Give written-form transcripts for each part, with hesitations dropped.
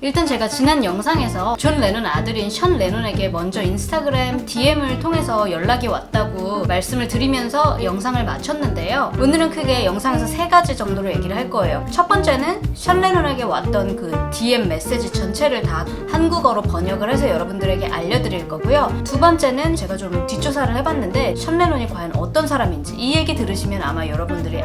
일단 제가 지난 영상에서 존 레논 아들인 션 레논에게 먼저 인스타그램 DM을 통해서 연락이 왔다고 말씀을 드리면서 영상을 마쳤는데요. 오늘은 크게 영상에서 3가지 정도로 얘기를 할 거예요. 첫 번째는 션 레논에게 왔던 그 DM 메시지 전체를 다 한국어로 번역을 해서 여러분들에게 알려드릴 거고요. 두 번째는 제가 좀 뒷조사를 해봤는데 션 레논이 과연 어떤 사람인지 이 얘기 들으시면 아마 여러분들이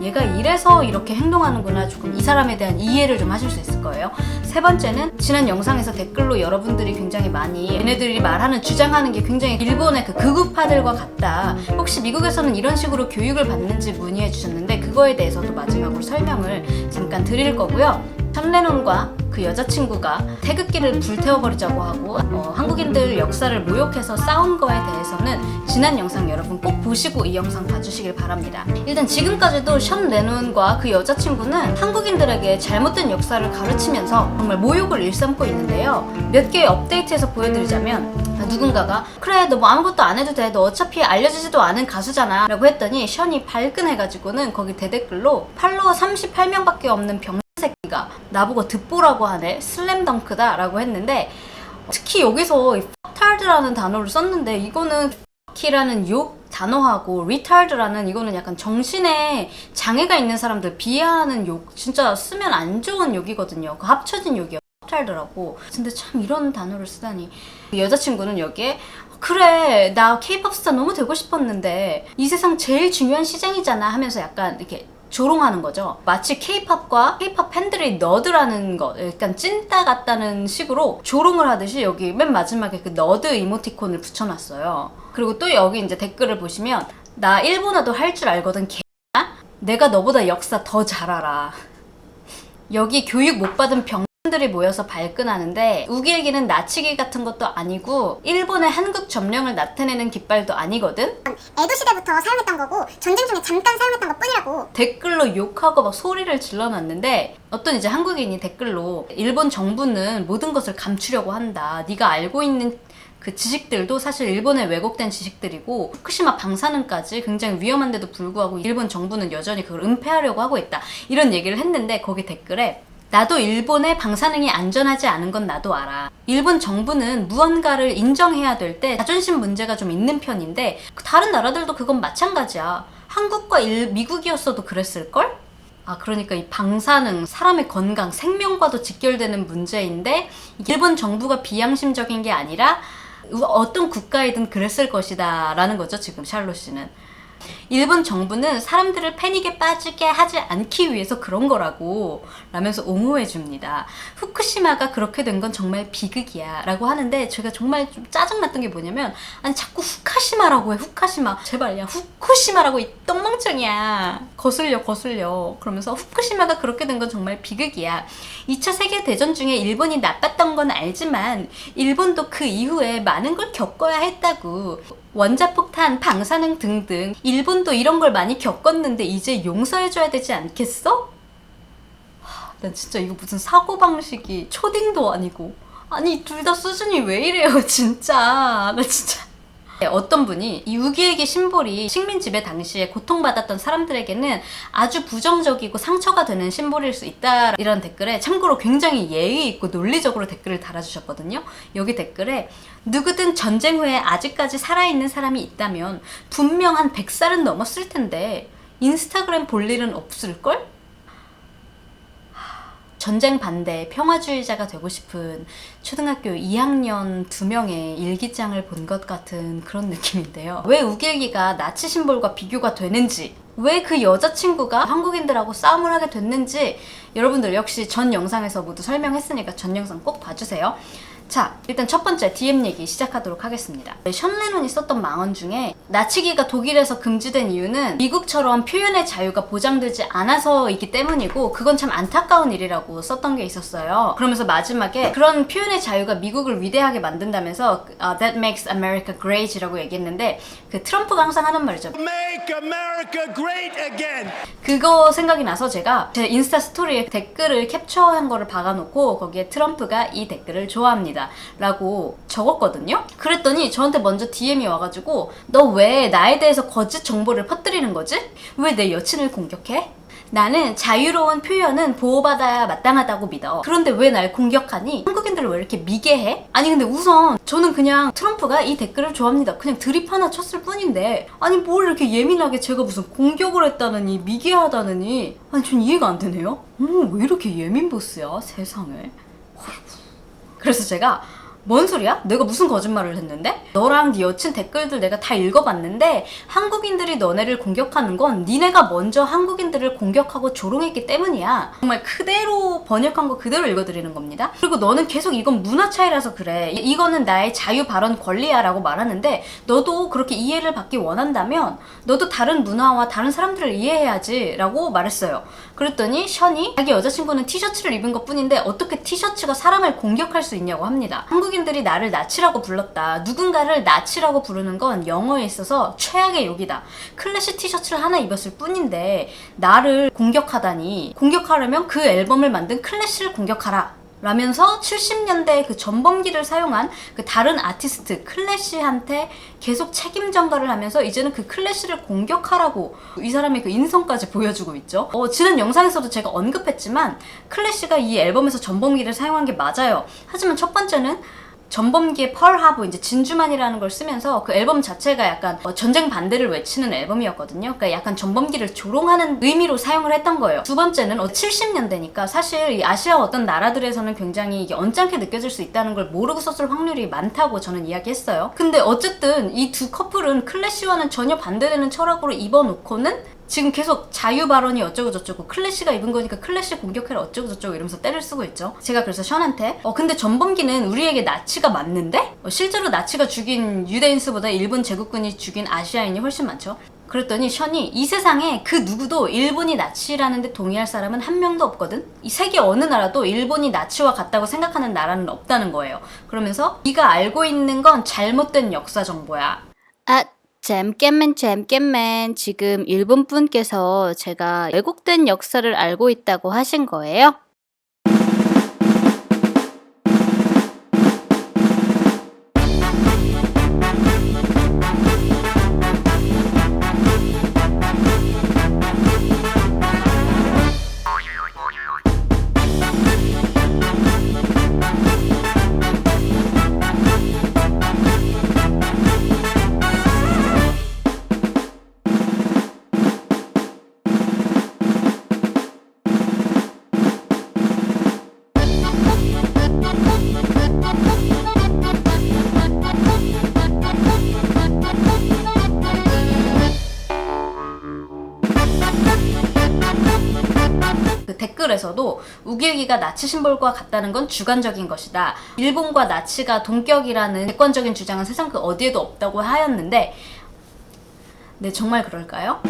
얘가 이래서 이렇게 행동하는구나, 조금 이 사람에 대한 이해를 좀 하실 수 있을 거예요. 세 번째는 지난 영상에서 댓글로 여러분들이 굉장히 많이 얘네들이 말하는 주장하는 게 굉장히 일본의 그 극우파들과 같다, 혹시 미국에서는 이런 식으로 교육을 받는지 문의해 주셨는데 그거에 대해서도 마지막으로 설명을 잠깐 드릴 거고요. 션 레논과 그 여자친구가 태극기를 불태워버리자고 하고 한국인들 역사를 모욕해서 싸운 거에 대해서는 지난 영상 여러분 꼭 보시고 이 영상 봐주시길 바랍니다. 일단 지금까지도 션 레논과 그 여자친구는 한국인들에게 잘못된 역사를 가르치면서 정말 모욕을 일삼고 있는데요. 몇 개의 업데이트에서 보여드리자면, 누군가가 그래 너 뭐 아무것도 안 해도 돼, 너 어차피 알려지지도 않은 가수잖아 라고 했더니 션이 발끈해가지고는 거기 대댓글로 팔로워 38명밖에 없는 새끼가 나보고 듣보라고 하네, 슬램덩크다 라고 했는데, 특히 여기서 retard라는 단어를 썼는데 이거는 키라는 욕 단어하고 retard라는 이거는 약간 정신에 장애가 있는 사람들 비하하는 욕, 진짜 쓰면 안 좋은 욕이거든요. 그 합쳐진 욕이요, retard라고. 근데 참 이런 단어를 쓰다니. 여자친구는 여기에 그래 나 K-pop 스타 너무 되고 싶었는데 이 세상 제일 중요한 시장이잖아 하면서 약간 이렇게 조롱하는 거죠. 마치 K-팝과 K-팝 팬들이 너드라는 거, 약간 찐따 같다는 식으로 조롱을 하듯이 여기 맨 마지막에 그 너드 이모티콘을 붙여놨어요. 그리고 또 여기 이제 댓글을 보시면, 나 일본어도 할 줄 알거든 개야? 내가 너보다 역사 더 잘 알아. 여기 교육 못 받은 병들이 모여서 발끈하는데, 우기일기는 나치기 같은 것도 아니고 일본의 한국 점령을 나타내는 깃발도 아니거든? 에도 시대부터 사용했던 거고 전쟁 중에 잠깐 사용했던 것 뿐이라고. 댓글로 욕하고 막 소리를 질러놨는데, 어떤 이제 한국인이 댓글로 일본 정부는 모든 것을 감추려고 한다, 네가 알고 있는 그 지식들도 사실 일본에 왜곡된 지식들이고 후쿠시마 방사능까지 굉장히 위험한데도 불구하고 일본 정부는 여전히 그걸 은폐하려고 하고 있다, 이런 얘기를 했는데, 거기 댓글에 나도 일본의 방사능이 안전하지 않은 건 나도 알아. 일본 정부는 무언가를 인정해야 될 때 자존심 문제가 좀 있는 편인데 다른 나라들도 그건 마찬가지야. 한국과 미국이었어도 그랬을걸? 그러니까 이 방사능, 사람의 건강, 생명과도 직결되는 문제인데 일본 정부가 비양심적인 게 아니라 어떤 국가이든 그랬을 것이다 라는 거죠, 지금 샬롯 씨는. 일본 정부는 사람들을 패닉에 빠지게 하지 않기 위해서 그런 거라고 라면서 옹호해 줍니다. 후쿠시마가 그렇게 된 건 정말 비극이야 라고 하는데, 제가 정말 좀 짜증났던 게 뭐냐면, 아니 자꾸 후카시마라고 해. 후카시마 제발, 야 후쿠시마라고 이 똥멍청이야, 거슬려 그러면서 후쿠시마가 그렇게 된 건 정말 비극이야. 2차 세계대전 중에 일본이 나빴던 건 알지만 일본도 그 이후에 많은 걸 겪어야 했다고. 원자폭탄, 방사능 등등 일본도 이런 걸 많이 겪었는데 이제 용서해줘야 되지 않겠어? 난 진짜 이거 무슨 사고방식이 초딩도 아니고, 아니 둘 다 수준이 왜 이래요 진짜. 나 진짜. 어떤 분이 이 우기일기 심볼이 식민지배 당시에 고통받았던 사람들에게는 아주 부정적이고 상처가 되는 심볼일 수 있다 이런 댓글에 참고로 굉장히 예의 있고 논리적으로 댓글을 달아주셨거든요. 여기 댓글에 누구든 전쟁 후에 아직까지 살아있는 사람이 있다면 분명 한 100살은 넘었을 텐데 인스타그램 볼 일은 없을걸? 전쟁 반대, 평화주의자가 되고 싶은 초등학교 2학년 2명의 일기장을 본 것 같은 그런 느낌인데요. 왜 우기일기가 나치 심볼과 비교가 되는지, 왜 그 여자친구가 한국인들하고 싸움을 하게 됐는지 여러분들 역시 전 영상에서 모두 설명했으니까 전 영상 꼭 봐주세요. 자, 일단 첫 번째 DM 얘기 시작하도록 하겠습니다. 션 레논이 썼던 망언 중에 나치기가 독일에서 금지된 이유는 미국처럼 표현의 자유가 보장되지 않아서이기 때문이고 그건 참 안타까운 일이라고 썼던 게 있었어요. 그러면서 마지막에 그런 표현의 자유가 미국을 위대하게 만든다면서 That makes America great 이라고 얘기했는데, 그 트럼프가 항상 하는 말이죠. Make America great again. 그거 생각이 나서 제가 제 인스타 스토리에 댓글을 캡처한 거를 박아놓고 거기에 트럼프가 이 댓글을 좋아합니다 라고 적었거든요. 그랬더니 저한테 먼저 DM이 와가지고 너 왜 나에 대해서 거짓 정보를 퍼뜨리는 거지? 왜 내 여친을 공격해? 나는 자유로운 표현은 보호받아야 마땅하다고 믿어. 그런데 왜 날 공격하니? 한국인들을 왜 이렇게 미개해? 아니 근데 우선 저는 그냥 트럼프가 이 댓글을 좋아합니다. 그냥 드립 하나 쳤을 뿐인데 아니 뭘 이렇게 예민하게 제가 무슨 공격을 했다느니 미개하다느니 아니 전 이해가 안 되네요. 왜 이렇게 예민 보스야 세상에. 그래서 제가 뭔 소리야? 내가 무슨 거짓말을 했는데? 너랑 네 여친 댓글들 내가 다 읽어봤는데 한국인들이 너네를 공격하는 건 니네가 먼저 한국인들을 공격하고 조롱했기 때문이야. 정말 그대로 번역한 거 그대로 읽어드리는 겁니다. 그리고 너는 계속 이건 문화 차이라서 그래. 이거는 나의 자유 발언 권리야 라고 말하는데 너도 그렇게 이해를 받기 원한다면 너도 다른 문화와 다른 사람들을 이해해야지 라고 말했어요. 그랬더니 션이 자기 여자친구는 티셔츠를 입은 것 뿐인데 어떻게 티셔츠가 사람을 공격할 수 있냐고 합니다. 한국인들이 나를 나치라고 불렀다. 누군가를 나치라고 부르는 건 영어에 있어서 최악의 욕이다. 클래식 티셔츠를 하나 입었을 뿐인데 나를 공격하다니. 공격하려면 그 앨범을 만든 클래식을 공격하라. 라면서 70년대 그 전범기를 사용한 그 다른 아티스트 클래시한테 계속 책임 전가를 하면서 이제는 그 클래시를 공격하라고 이 사람의 그 인성까지 보여주고 있죠. 지난 영상에서도 제가 언급했지만 클래시가 이 앨범에서 전범기를 사용한 게 맞아요. 하지만 첫 번째는 전범기의 펄하브 이제 진주만이라는 걸 쓰면서 그 앨범 자체가 약간 전쟁 반대를 외치는 앨범이었거든요. 그러니까 약간 전범기를 조롱하는 의미로 사용을 했던 거예요. 두 번째는 70년대니까 사실 이 아시아 어떤 나라들에서는 굉장히 이게 언짢게 느껴질 수 있다는 걸 모르고 썼을 확률이 많다고 저는 이야기했어요. 근데 어쨌든 이 두 커플은 클래시와는 전혀 반대되는 철학으로 입어놓고는 지금 계속 자유 발언이 어쩌고 저쩌고 클래시가 입은 거니까 클래시 공격해라 어쩌고 저쩌고 이러면서 때를 쓰고 있죠. 제가 그래서 션한테 근데 전범기는 우리에게 나치가 맞는데? 실제로 나치가 죽인 유대인 수보다 일본 제국군이 죽인 아시아인이 훨씬 많죠. 그랬더니 션이 이 세상에 그 누구도 일본이 나치라는 데 동의할 사람은 한 명도 없거든? 이 세계 어느 나라도 일본이 나치와 같다고 생각하는 나라는 없다는 거예요. 그러면서 네가 알고 있는 건 잘못된 역사 정보야. 잠깐만. 지금 일본 분께서 제가 왜곡된 역사를 알고 있다고 하신 거예요? 그 댓글에서도 우길기가 나치 심볼과 같다는 건 주관적인 것이다. 일본과 나치가 동격이라는 객관적인 주장은 세상 그 어디에도 없다고 하였는데 네, 정말 그럴까요?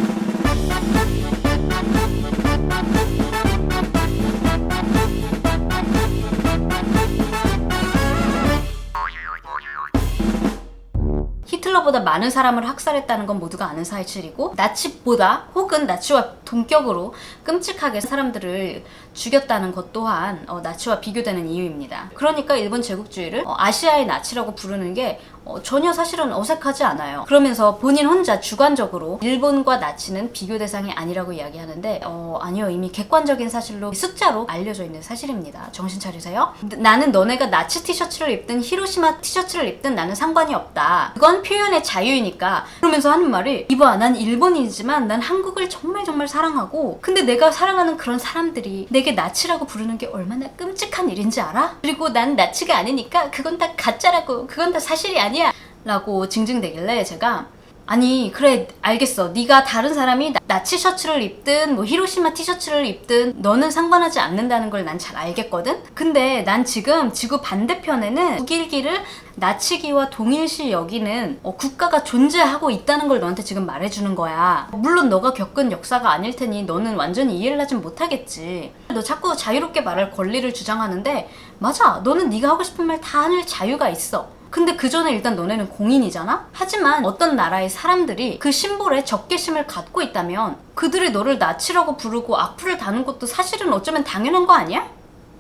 히틀러보다 많은 사람을 학살했다는 건 모두가 아는 사실이고 나치보다 혹은 나치와 동격으로 끔찍하게 사람들을 죽였다는 것 또한 나치와 비교되는 이유입니다. 그러니까 일본 제국주의를 아시아의 나치라고 부르는 게 전혀 사실은 어색하지 않아요. 그러면서 본인 혼자 주관적으로 일본과 나치는 비교 대상이 아니라고 이야기하는데 아니요, 이미 객관적인 사실로 숫자로 알려져 있는 사실입니다. 정신 차리세요. 나는 너네가 나치 티셔츠를 입든 히로시마 티셔츠를 입든 나는 상관이 없다. 그건 표현의 자유이니까. 그러면서 하는 말이 이봐, 난 일본인이지만 난 한국을 정말 사랑하고 근데 내가 사랑하는 그런 사람들이 내게 나치라고 부르는 게 얼마나 끔찍한 일인지 알아? 그리고 난 나치가 아니니까 그건 다 가짜라고, 그건 다 사실이 아니야 라고 징징대길래 제가 아니 그래 알겠어, 네가 다른 사람이 나치 셔츠를 입든 뭐 히로시마 티셔츠를 입든 너는 상관하지 않는다는 걸 난 잘 알겠거든? 근데 난 지금 지구 반대편에는 우길기를 나치기와 동일시 여기는 국가가 존재하고 있다는 걸 너한테 지금 말해주는 거야. 물론 너가 겪은 역사가 아닐 테니 너는 완전히 이해를 하진 못하겠지. 너 자꾸 자유롭게 말할 권리를 주장하는데 맞아, 너는 네가 하고 싶은 말 다 하는 자유가 있어. 근데 그 전에 일단 너네는 공인이잖아? 하지만 어떤 나라의 사람들이 그 심볼에 적개심을 갖고 있다면 그들이 너를 나치라고 부르고 악플을 다는 것도 사실은 어쩌면 당연한 거 아니야?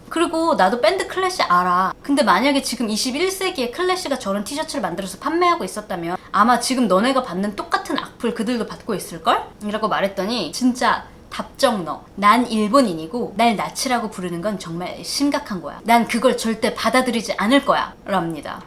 그리고 나도 밴드 클래시 알아. 근데 만약에 지금 21세기에 클래시가 저런 티셔츠를 만들어서 판매하고 있었다면 아마 지금 너네가 받는 똑같은 악플 그들도 받고 있을걸? 이라고 말했더니 진짜 답정 너. 난 일본인이고 날 나치라고 부르는 건 정말 심각한 거야. 난 그걸 절대 받아들이지 않을 거야. 랍니다.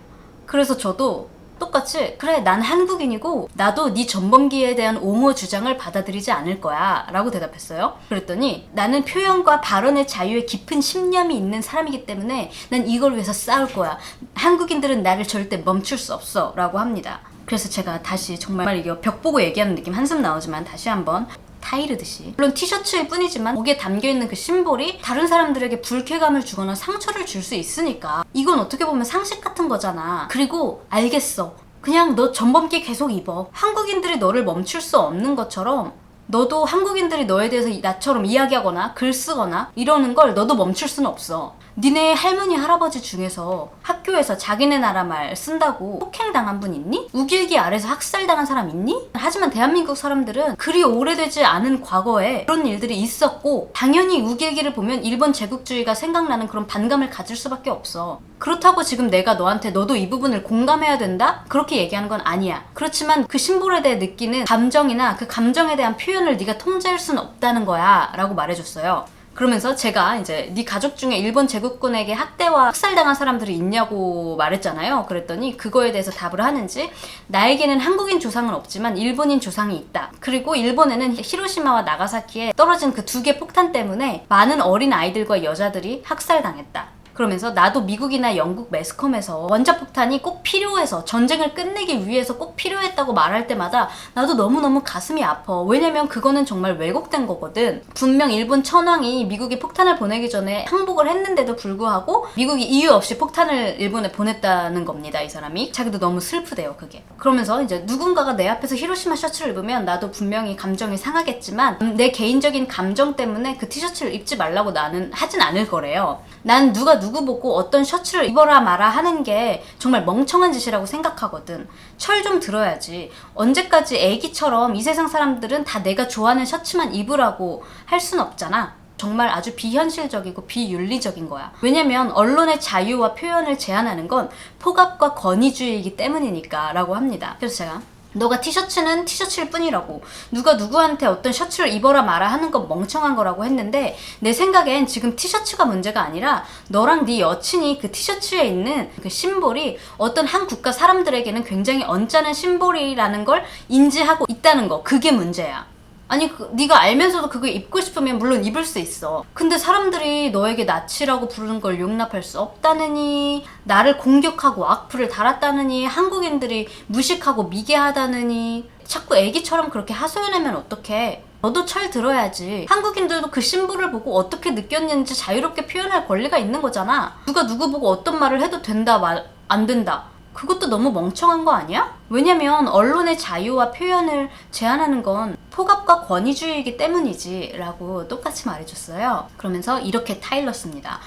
그래서 저도 똑같이 그래 난 한국인이고 나도 네 전범기에 대한 옹호 주장을 받아들이지 않을 거야 라고 대답했어요. 그랬더니 나는 표현과 발언의 자유에 깊은 신념이 있는 사람이기 때문에 난 이걸 위해서 싸울 거야. 한국인들은 나를 절대 멈출 수 없어 라고 합니다. 그래서 제가 다시 정말 이게 벽 보고 얘기하는 느낌 한숨 나오지만 다시 한번 타이르듯이 물론 티셔츠일 뿐이지만 거기에 담겨있는 그 심볼이 다른 사람들에게 불쾌감을 주거나 상처를 줄 수 있으니까 이건 어떻게 보면 상식 같은 거잖아. 그리고 알겠어. 그냥 너 전범기 계속 입어. 한국인들이 너를 멈출 수 없는 것처럼 너도 한국인들이 너에 대해서 나처럼 이야기하거나 글 쓰거나 이러는 걸 너도 멈출 수는 없어. 니네 할머니 할아버지 중에서 학교에서 자기네 나라 말 쓴다고 폭행당한 분 있니? 우길기 아래서 학살당한 사람 있니? 하지만 대한민국 사람들은 그리 오래되지 않은 과거에 그런 일들이 있었고 당연히 우길기를 보면 일본 제국주의가 생각나는 그런 반감을 가질 수밖에 없어. 그렇다고 지금 내가 너한테 너도 이 부분을 공감해야 된다? 그렇게 얘기하는 건 아니야. 그렇지만 그 심볼에 대해 느끼는 감정이나 그 감정에 대한 표현을 네가 통제할 수는 없다는 거야 라고 말해줬어요. 그러면서 제가 이제 네 가족 중에 일본 제국군에게 학대와 학살당한 사람들이 있냐고 말했잖아요. 그랬더니 그거에 대해서 답을 하는지 나에게는 한국인 조상은 없지만 일본인 조상이 있다. 그리고 일본에는 히로시마와 나가사키에 떨어진 그 2개 폭탄 때문에 많은 어린 아이들과 여자들이 학살당했다. 그러면서 나도 미국이나 영국 매스컴에서 원자폭탄이 꼭 필요해서 전쟁을 끝내기 위해서 꼭 필요했다고 말할 때마다 나도 너무너무 가슴이 아파. 왜냐면 그거는 정말 왜곡된 거거든. 분명 일본 천황이 미국이 폭탄을 보내기 전에 항복을 했는데도 불구하고 미국이 이유 없이 폭탄을 일본에 보냈다는 겁니다. 이 사람이. 자기도 너무 슬프대요 그게. 그러면서 이제 누군가가 내 앞에서 히로시마 셔츠를 입으면 나도 분명히 감정이 상하겠지만 내 개인적인 감정 때문에 그 티셔츠를 입지 말라고 나는 하진 않을 거래요. 난 누구 보고 어떤 셔츠를 입어라 마라 하는 게 정말 멍청한 짓이라고 생각하거든. 철 좀 들어야지. 언제까지 애기처럼 이 세상 사람들은 다 내가 좋아하는 셔츠만 입으라고 할 순 없잖아. 정말 아주 비현실적이고 비윤리적인 거야. 왜냐면 언론의 자유와 표현을 제한하는 건 폭압과 권위주의이기 때문이니까 라고 합니다. 그래서 제가 너가 티셔츠는 티셔츠일 뿐이라고 누가 누구한테 어떤 셔츠를 입어라 마라 하는 건 멍청한 거라고 했는데 내 생각엔 지금 티셔츠가 문제가 아니라 너랑 네 여친이 그 티셔츠에 있는 그 심볼이 어떤 한 국가 사람들에게는 굉장히 언짢은 심볼이라는 걸 인지하고 있다는 거. 그게 문제야. 아니 네가 알면서도 그거 입고 싶으면 물론 입을 수 있어. 근데 사람들이 너에게 나치라고 부르는 걸 용납할 수 없다느니, 나를 공격하고 악플을 달았다느니, 한국인들이 무식하고 미개하다느니 자꾸 애기처럼 그렇게 하소연하면 어떡해. 너도 철 들어야지. 한국인들도 그 심볼을 보고 어떻게 느꼈는지 자유롭게 표현할 권리가 있는 거잖아. 누가 누구 보고 어떤 말을 해도 된다 말 안 된다. 그것도 너무 멍청한 거 아니야? 왜냐면 언론의 자유와 표현을 제한하는 건 폭압과 권위주의이기 때문이지 라고 똑같이 말해줬어요. 그러면서 이렇게 타일렀습니다.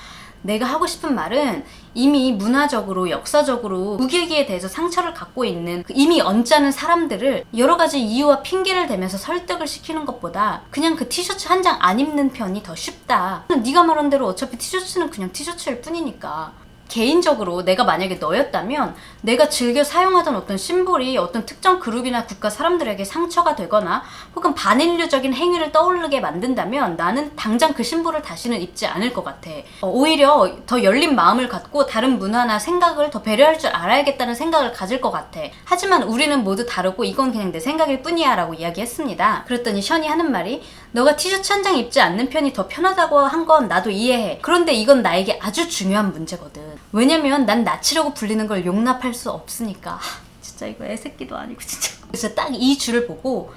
내가 하고 싶은 말은 이미 문화적으로 역사적으로 우길기에 대해서 상처를 갖고 있는 이미 언짢은 사람들을 여러 가지 이유와 핑계를 대면서 설득을 시키는 것보다 그냥 그 티셔츠 한 장 안 입는 편이 더 쉽다. 네가 말한 대로 어차피 티셔츠는 그냥 티셔츠일 뿐이니까. 개인적으로 내가 만약에 너였다면 내가 즐겨 사용하던 어떤 심볼이 어떤 특정 그룹이나 국가 사람들에게 상처가 되거나 혹은 반인류적인 행위를 떠오르게 만든다면 나는 당장 그 심볼을 다시는 입지 않을 것 같아. 오히려 더 열린 마음을 갖고 다른 문화나 생각을 더 배려할 줄 알아야겠다는 생각을 가질 것 같아. 하지만 우리는 모두 다르고 이건 그냥 내 생각일 뿐이야 라고 이야기했습니다. 그랬더니 션이 하는 말이 너가 티셔츠 한 장 입지 않는 편이 더 편하다고 한 건 나도 이해해. 그런데 이건 나에게 아주 중요한 문제거든. 왜냐면 난 나치라고 불리는 걸 용납할 수 없으니까. 진짜 이거 애새끼도 아니고 진짜. 그래서 딱 이 줄을 보고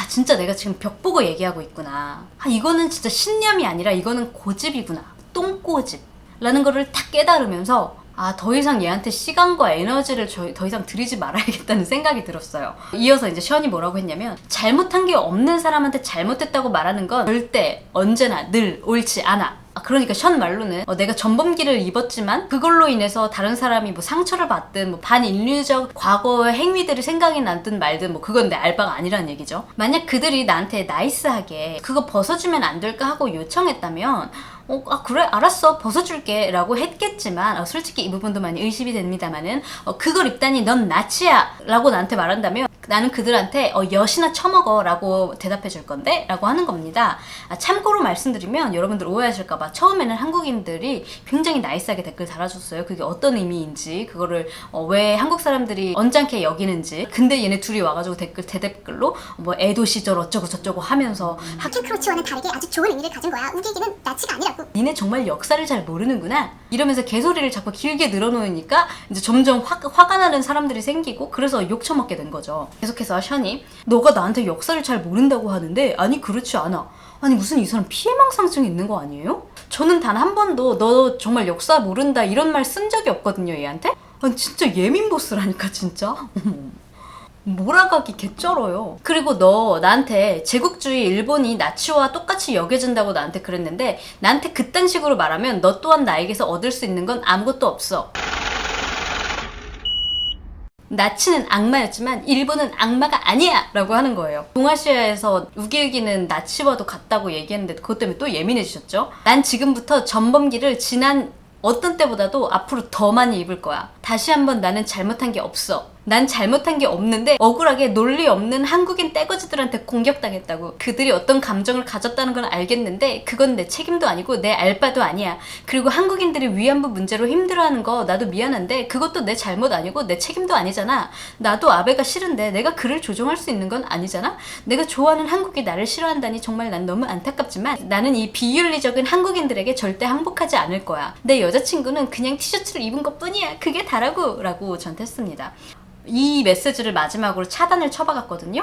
진짜 내가 지금 벽 보고 얘기하고 있구나. 이거는 진짜 신념이 아니라 이거는 고집이구나. 똥꼬집 라는 거를 딱 깨달으면서 더 이상 얘한테 시간과 에너지를 더 이상 들이지 말아야겠다는 생각이 들었어요. 이어서 이제 션이 뭐라고 했냐면 잘못한 게 없는 사람한테 잘못했다고 말하는 건 절대 언제나 늘 옳지 않아. 그러니까 션 말로는 내가 전범기를 입었지만 그걸로 인해서 다른 사람이 뭐 상처를 받든 뭐 반인류적 과거의 행위들이 생각이 나든 말든 뭐 그건 내 알바가 아니라는 얘기죠. 만약 그들이 나한테 나이스하게 그거 벗어주면 안 될까 하고 요청했다면 그래 알았어 벗어줄게 라고 했겠지만 솔직히 이 부분도 많이 의심이 됩니다만은 그걸 입다니 넌 나치야 라고 나한테 말한다면 나는 그들한테 엿이나 처먹어 라고 대답해 줄 건데 라고 하는 겁니다. 참고로 말씀드리면 여러분들 오해하실까봐 처음에는 한국인들이 굉장히 나이스하게 댓글 달아줬어요. 그게 어떤 의미인지 그거를 왜 한국 사람들이 언짢게 여기는지. 근데 얘네 둘이 와가지고 대댓글로 뭐 에도 시절 어쩌고 저쩌고 하면서 켄크로치와는 다르게 아주 좋은 의미를 가진 거야. 우기기는 나치가 아니라고. 니네 정말 역사를 잘 모르는구나 이러면서 개소리를 자꾸 길게 늘어놓으니까 이제 점점 화가 나는 사람들이 생기고 그래서 욕 처먹게 된 거죠. 계속해서 션이 너가 나한테 역사를 잘 모른다고 하는데 아니 그렇지 않아. 아니 무슨 이 사람 피해망상증이 있는 거 아니에요? 저는 단 한 번도 너 정말 역사 모른다 이런 말 쓴 적이 없거든요 얘한테. 아니 진짜 예민 보스라니까 진짜. 몰아가기 개쩔어요. 그리고 너 나한테 제국주의 일본이 나치와 똑같이 여겨진다고 나한테 그랬는데 나한테 그딴 식으로 말하면 너 또한 나에게서 얻을 수 있는 건 아무것도 없어. 나치는 악마였지만 일본은 악마가 아니야! 라고 하는 거예요. 동아시아에서 우길기는 나치와도 같다고 얘기했는데 그것 때문에 또 예민해지셨죠? 난 지금부터 전범기를 지난 어떤 때보다도 앞으로 더 많이 입을 거야. 다시 한번 나는 잘못한 게 없어. 난 잘못한 게 없는데 억울하게 논리 없는 한국인 떼거지들한테 공격당했다고. 그들이 어떤 감정을 가졌다는 건 알겠는데 그건 내 책임도 아니고 내 알바도 아니야. 그리고 한국인들이 위안부 문제로 힘들어하는 거 나도 미안한데 그것도 내 잘못 아니고 내 책임도 아니잖아. 나도 아베가 싫은데 내가 그를 조종할 수 있는 건 아니잖아. 내가 좋아하는 한국이 나를 싫어한다니 정말 난 너무 안타깝지만 나는 이 비윤리적인 한국인들에게 절대 항복하지 않을 거야. 내 여자친구는 그냥 티셔츠를 입은 것 뿐이야. 그게 다라고 라고 저한테 했습니다. 이 메시지를 마지막으로 차단을 쳐박았거든요.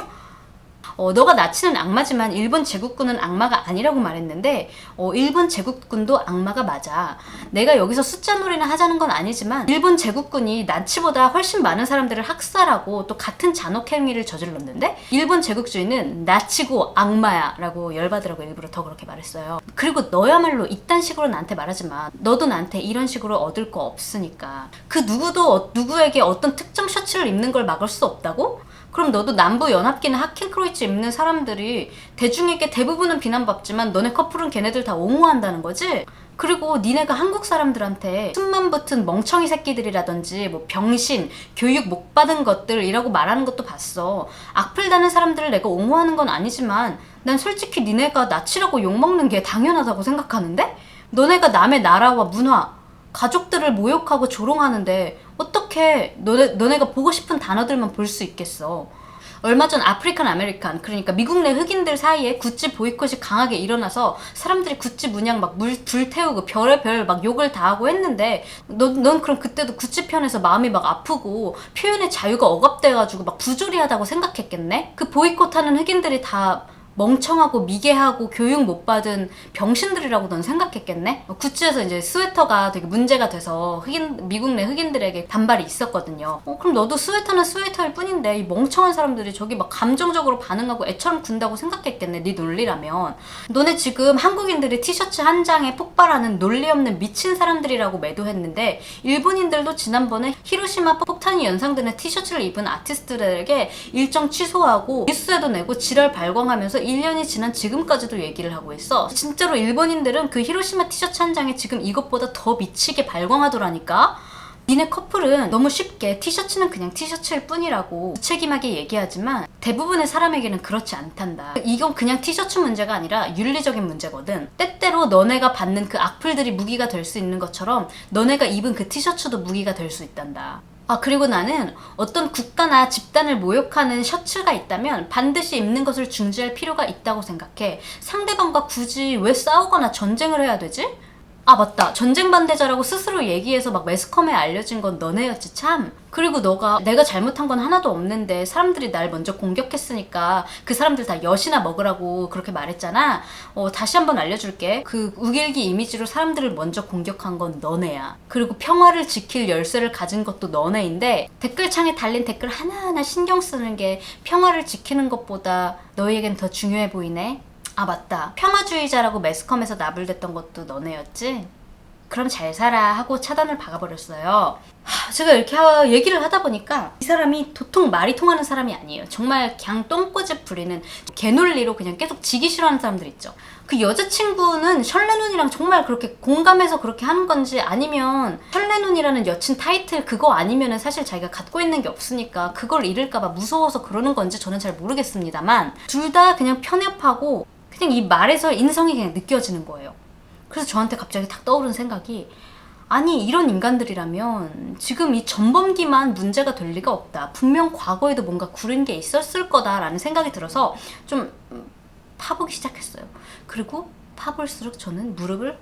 너가 나치는 악마지만 일본 제국군은 악마가 아니라고 말했는데 일본 제국군도 악마가 맞아. 내가 여기서 숫자 놀이나 하자는 건 아니지만 일본 제국군이 나치보다 훨씬 많은 사람들을 학살하고 또 같은 잔혹 행위를 저질렀는데 일본 제국주의는 나치고 악마야 라고 열받으라고 일부러 더 그렇게 말했어요. 그리고 너야말로 이딴 식으로 나한테 말하지 마. 너도 나한테 이런 식으로 얻을 거 없으니까. 그 누구도 누구에게 어떤 특정 셔츠를 입는 걸 막을 수 없다고? 그럼 너도 남부연합기나 하켄크로이츠 입는 사람들이 대중에게 대부분은 비난받지만 너네 커플은 걔네들 다 옹호한다는 거지? 그리고 니네가 한국 사람들한테 숨만 붙은 멍청이 새끼들이라든지 뭐 병신, 교육 못 받은 것들이라고 말하는 것도 봤어. 악플 다는 사람들을 내가 옹호하는 건 아니지만 난 솔직히 니네가 나치라고 욕먹는 게 당연하다고 생각하는데? 너네가 남의 나라와 문화, 가족들을 모욕하고 조롱하는데 어떻게 너네가 보고 싶은 단어들만 볼 수 있겠어. 얼마 전 아프리칸 아메리칸 그러니까 미국 내 흑인들 사이에 구찌 보이콧이 강하게 일어나서 사람들이 구찌 문양 막 불태우고 별의별 막 욕을 다 하고 했는데 넌 그럼 그때도 구찌 편에서 마음이 막 아프고 표현의 자유가 억압돼가지고 막 부조리하다고 생각했겠네? 그 보이콧하는 흑인들이 다 멍청하고 미개하고 교육 못 받은 병신들이라고 넌 생각했겠네? 구찌에서 이제 스웨터가 되게 문제가 돼서 미국 내 흑인들에게 반발이 있었거든요. 그럼 너도 스웨터는 스웨터일 뿐인데 이 멍청한 사람들이 저기 막 감정적으로 반응하고 애처럼 군다고 생각했겠네, 네 논리라면. 너네 지금 한국인들이 티셔츠 한 장에 폭발하는 논리 없는 미친 사람들이라고 매도했는데 일본인들도 지난번에 히로시마 폭탄이 연상되는 티셔츠를 입은 아티스트들에게 일정 취소하고 뉴스에도 내고 지랄 발광하면서 1년이 지난 지금까지도 얘기를 하고 있어. 진짜로 일본인들은 그 히로시마 티셔츠 한 장에 지금 이것보다 더 미치게 발광하더라니까? 니네 커플은 너무 쉽게 티셔츠는 그냥 티셔츠일 뿐이라고 무책임하게 얘기하지만 대부분의 사람에게는 그렇지 않단다. 이건 그냥 티셔츠 문제가 아니라 윤리적인 문제거든. 때때로 너네가 받는 그 악플들이 무기가 될 수 있는 것처럼 너네가 입은 그 티셔츠도 무기가 될 수 있단다. 그리고 나는 어떤 국가나 집단을 모욕하는 셔츠가 있다면 반드시 입는 것을 중지할 필요가 있다고 생각해. 상대방과 굳이 왜 싸우거나 전쟁을 해야 되지? 맞다. 전쟁 반대자라고 스스로 얘기해서 막 매스컴에 알려진 건 너네였지 참. 그리고 내가 잘못한 건 하나도 없는데 사람들이 날 먼저 공격했으니까 그 사람들 다 엿이나 먹으라고 그렇게 말했잖아. 다시 한번 알려줄게. 그 우길기 이미지로 사람들을 먼저 공격한 건 너네야. 그리고 평화를 지킬 열쇠를 가진 것도 너네인데 댓글창에 달린 댓글 하나하나 신경 쓰는 게 평화를 지키는 것보다 너희에겐 더 중요해 보이네. 맞다. 평화주의자라고 매스컴에서 나불댔던 것도 너네였지? 그럼 잘 살아 하고 차단을 박아버렸어요. 제가 이렇게 얘기를 하다 보니까 이 사람이 도통 말이 통하는 사람이 아니에요. 정말 그냥 똥꼬집 부리는 개논리로 그냥 계속 지기 싫어하는 사람들 있죠. 그 여자친구는 션 레논이랑 정말 그렇게 공감해서 그렇게 하는 건지, 아니면 션 레논이라는 여친 타이틀 그거 아니면은 사실 자기가 갖고 있는 게 없으니까 그걸 잃을까봐 무서워서 그러는 건지 저는 잘 모르겠습니다만, 둘 다 그냥 편협하고 그냥 이 말에서 인성이 그냥 느껴지는 거예요. 그래서 저한테 갑자기 탁 떠오른 생각이, 아니 이런 인간들이라면 지금 이 전범기만 문제가 될 리가 없다. 분명 과거에도 뭔가 구린 게 있었을 거다라는 생각이 들어서 좀 파보기 시작했어요. 그리고 파볼수록 저는 무릎을